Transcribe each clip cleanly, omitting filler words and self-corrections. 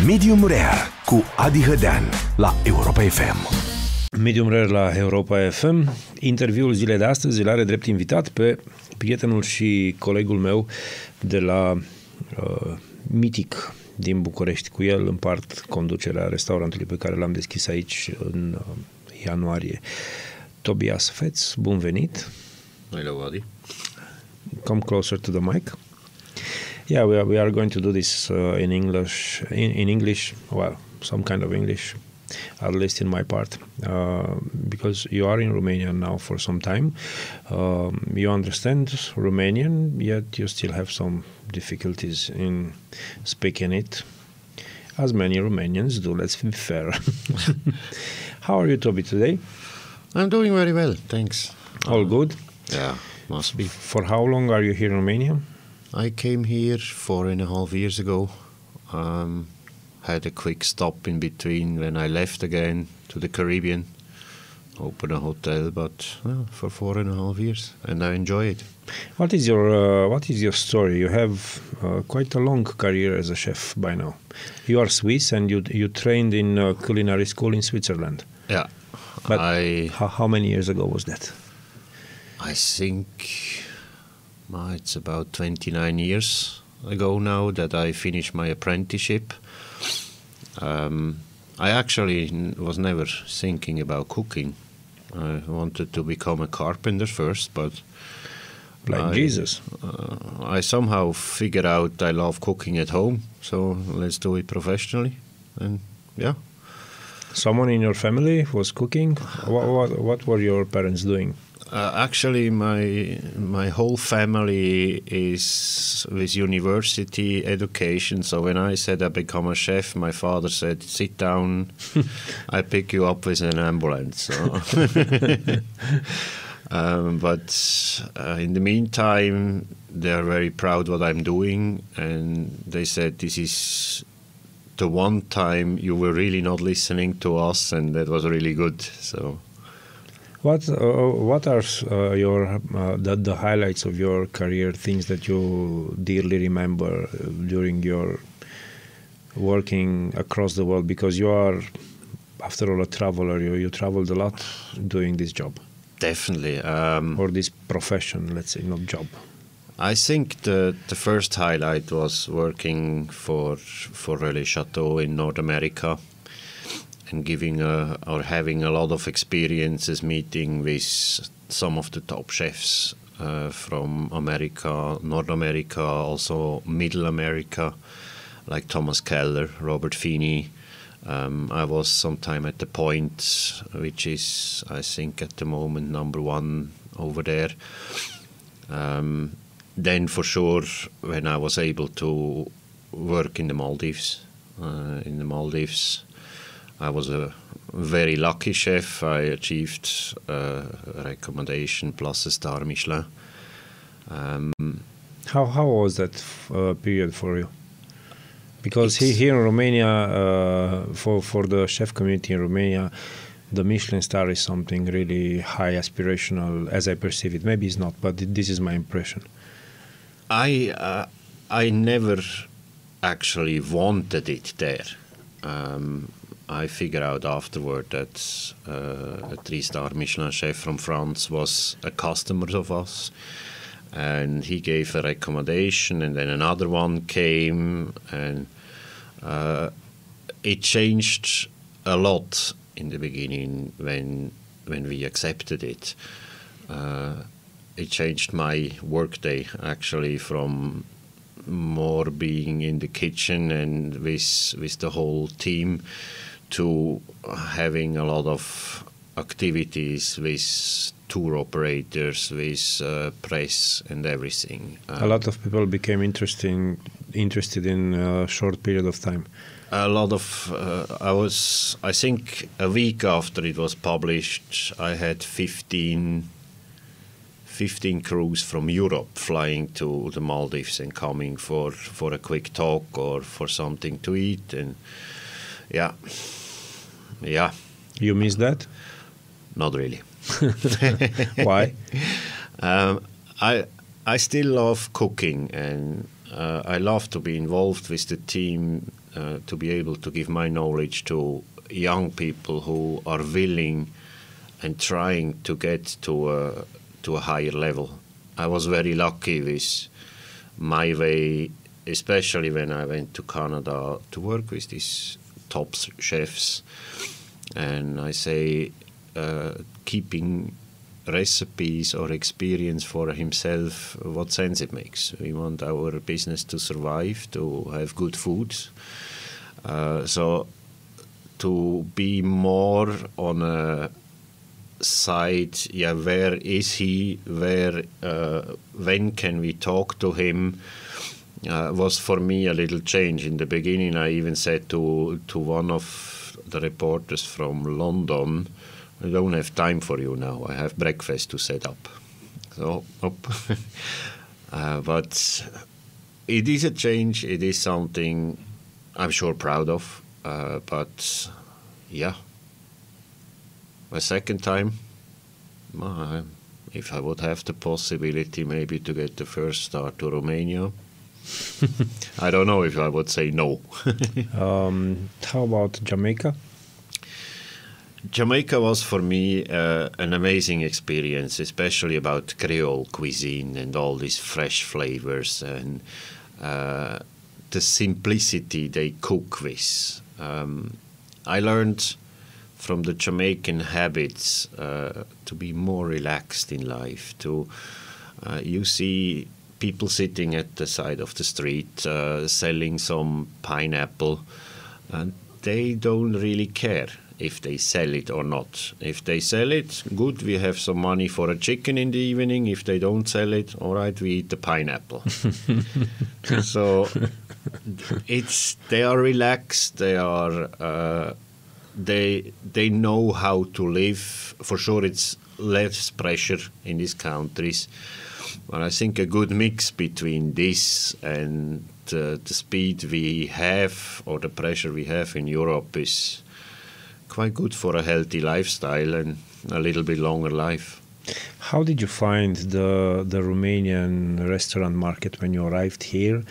Medium Rare cu Adi Hadean la Europa FM. Medium Rare la Europa FM. Interviul zilei de astăzi îl are drept invitat pe prietenul și colegul meu de la Mitic din București. Cu el împart conducerea restaurantului pe care l-am deschis aici în ianuarie. Tobias Fetz, bun venit. Hello, Adi. Come closer to the mic. Yeah, we are going to do this in English. In English, well, some kind of English, at least in my part, because you are in Romania now for some time. You understand Romanian, yet you still have some difficulties in speaking it, as many Romanians do. Let's be fair. How are you, Toby, today? I'm doing very well, thanks. All good? Yeah, must be. For how long are you here in Romania? I came here 4.5 years ago. Had a quick stop in between when I left again to the Caribbean. Opened a hotel, but for 4.5 years, and I enjoy it. What is your story? You have quite a long career as a chef by now. You are Swiss, and you trained in culinary school in Switzerland. Yeah, but how many years ago was that? I think it's about 29 years ago now that I finished my apprenticeship. I actually was never thinking about cooking. I wanted to become a carpenter first, but Jesus. I somehow figured out I love cooking at home, so let's do it professionally. And yeah. Someone in your family was cooking? What were your parents doing? Actually, my whole family is with university education. So when I said I become a chef, my father said, "Sit down, I pick you up with an ambulance." So but in the meantime, they are very proud what I'm doing, and they said, "This is the one time you were really not listening to us," and that was really good. So. What are the highlights of your career, things that you dearly remember during your working across the world? Because you are, after all, a traveler. You traveled a lot doing this job. Definitely. Or this profession, let's say, not job. I think the first highlight was working for Relais Chateau in North America, and having a lot of experiences meeting with some of the top chefs from America, North America, also Middle America, like Thomas Keller, Robert Feeney. I was sometime at the Point, which is, I think, at the moment number 1 over there. Then for sure, when I was able to work in the Maldives, I was a very lucky chef. I achieved a recommendation plus a star Michelin. How was that period for you? Because here in Romania, for the chef community in Romania, the Michelin star is something really high, aspirational, as I perceive it. Maybe it's not, but this is my impression. I never actually wanted it there. I figured out afterward that a 3-star Michelin chef from France was a customer of us, and he gave a recommendation, and then another one came, and it changed a lot in the beginning when we accepted it. It changed my workday actually from more being in the kitchen and with the whole team to having a lot of activities with tour operators, with press and everything. A lot of people became interested in a short period of time. A lot of, I think a week after it was published, I had 15 crews from Europe flying to the Maldives and coming for a quick talk or for something to eat. And yeah. You miss that? Not really. Why? I still love cooking, and I love to be involved with the team, to be able to give my knowledge to young people who are willing and trying to get to a higher level. I was very lucky with my way, especially when I went to Canada to work with these top chefs. And I say, keeping recipes or experience for himself, what sense it makes. We want our business to survive, to have good food. So to be more on a side, where is he, when can we talk to him, was for me a little change. In the beginning, I even said to one of the reporters from London, I don't have time for you now. I have breakfast to set up. So, but it is a change. It is something I'm sure proud of. But yeah, a second time, if I would have the possibility maybe to get the first start to Romania, I don't know if I would say no. How about Jamaica? Jamaica was for me an amazing experience, especially about Creole cuisine and all these fresh flavors and the simplicity they cook with. I learned from the Jamaican habits to be more relaxed in life. You see people sitting at the side of the street selling some pineapple, and they don't really care if they sell it or not. If they sell it, good, we have some money for a chicken in the evening. If they don't sell it, all right, we eat the pineapple. So they are relaxed. They are they know how to live. For sure, it's less pressure in these countries. But I think a good mix between this and the speed we have or the pressure we have in Europe is quite good for a healthy lifestyle and a little bit longer life. How did you find the Romanian restaurant market when you arrived here?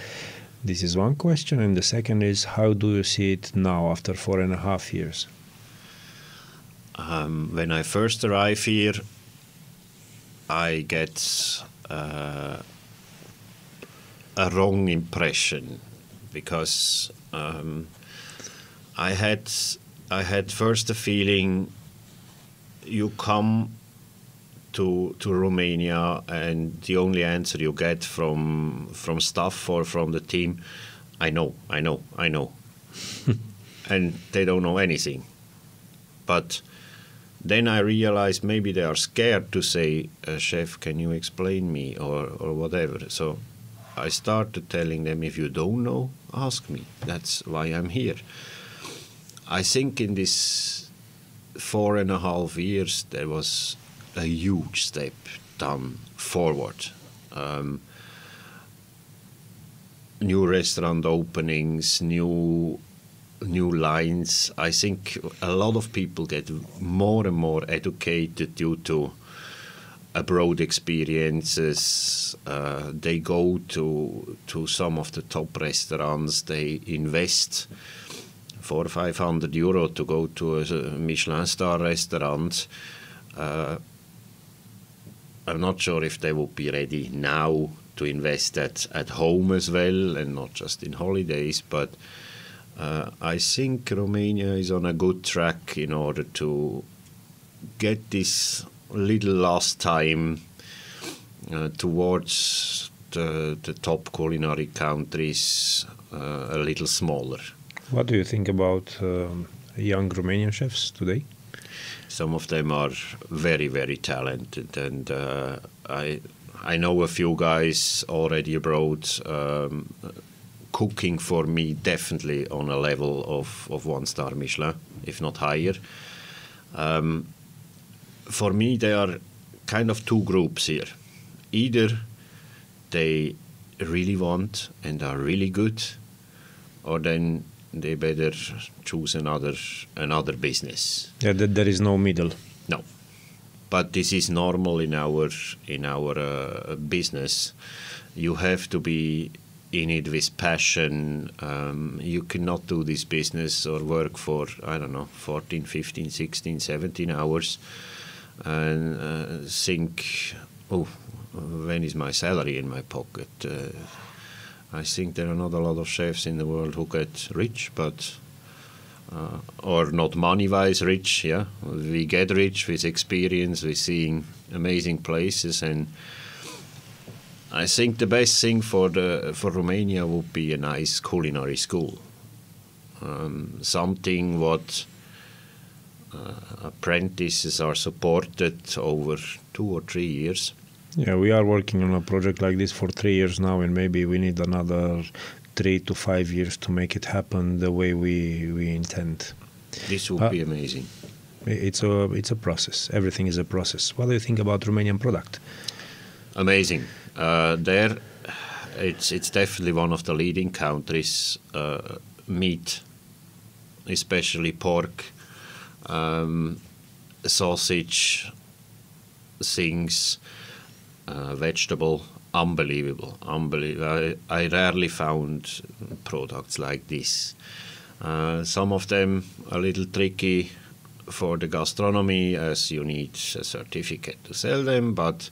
This is one question, and the second is, how do you see it now after 4.5 years? When I first arrived here, I get a wrong impression because I had first the feeling you come to Romania and the only answer you get from staff or from the team, I know. And they don't know anything. But then I realized maybe they are scared to say, chef, can you explain me or whatever. So I started telling them, if you don't know, ask me. That's why I'm here. I think in this 4.5 years, there was a huge step done forward. New restaurant openings, new lines. I think a lot of people get more and more educated due to abroad experiences. They go to some of the top restaurants. They invest 400 or 500 euro to go to a Michelin star restaurant. I'm not sure if they will be ready now to invest that at home as well and not just in holidays, but I think Romania is on a good track in order to get this little last time towards the top culinary countries a little smaller. What do you think about young Romanian chefs today? Some of them are very, very talented, and I know a few guys already abroad cooking for me definitely on a level of 1-star Michelin, if not higher. For me, there are kind of two groups here. Either they really want and are really good, or then they better choose another business. Yeah, there is no middle. No, but this is normal in our business. You have to be in it with passion, you cannot do this business or work for, 14, 15, 16, 17 hours and think, when is my salary in my pocket? I think there are not a lot of chefs in the world who get rich, but or not money-wise rich. Yeah, we get rich with experience, with seeing amazing places, and I think the best thing for Romania would be a nice culinary school, something what apprentices are supported over 2 or 3 years. Yeah, we are working on a project like this for 3 years now, and maybe we need another 3 to 5 years to make it happen the way we intend. This would be amazing. It's a process. Everything is a process. What do you think about Romanian product? Amazing. There, it's definitely one of the leading countries. Meat, especially pork, sausage, things, vegetable, unbelievable. I rarely found products like this. Some of them a little tricky for the gastronomy, as you need a certificate to sell them, but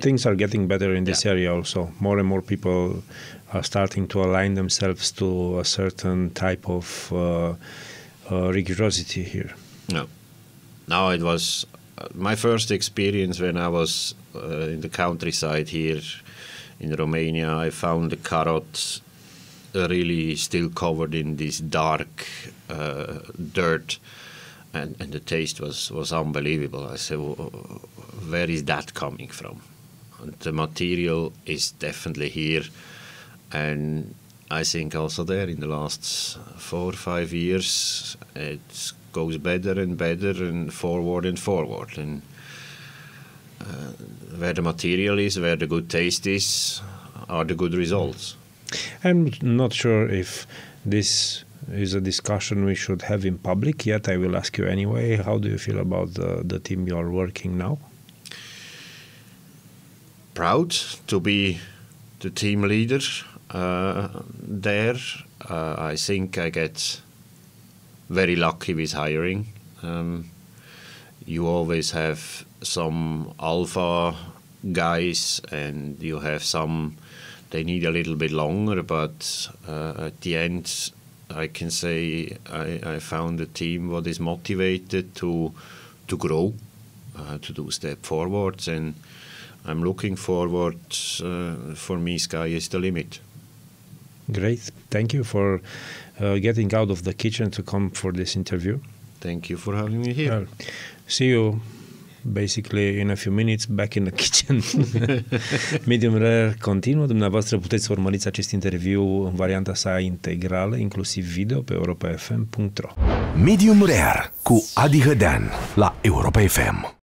things are getting better in this area also. More and more people are starting to align themselves to a certain type of rigorosity here. No, it was my first experience when I was in the countryside here in Romania. I found the carrot really still covered in this dark dirt, and the taste was unbelievable. I said, where is that coming from? And the material is definitely here, and I think also there in the last 4 or 5 years it goes better and better and forward, and where the material is, where the good taste is, are the good results. I'm not sure if this is a discussion we should have in public, yet I will ask you anyway. How do you feel about the team you are working now? Proud to be the team leader there. I think I get very lucky with hiring. You always have some alpha guys, and you have some, they need a little bit longer, but at the end I can say I found a team what is motivated to grow, to do step forwards, and I'm looking forward. For me, sky is the limit. Great. Thank you for getting out of the kitchen to come for this interview. Thank you for having me here. See you basically in a few minutes back in the kitchen. Medium Rare continuă. Dumneavoastră puteți să urmăriți acest interviu în varianta sa integrală, inclusiv video, pe europafm.ro. Medium Rare cu Hadean la Europa FM.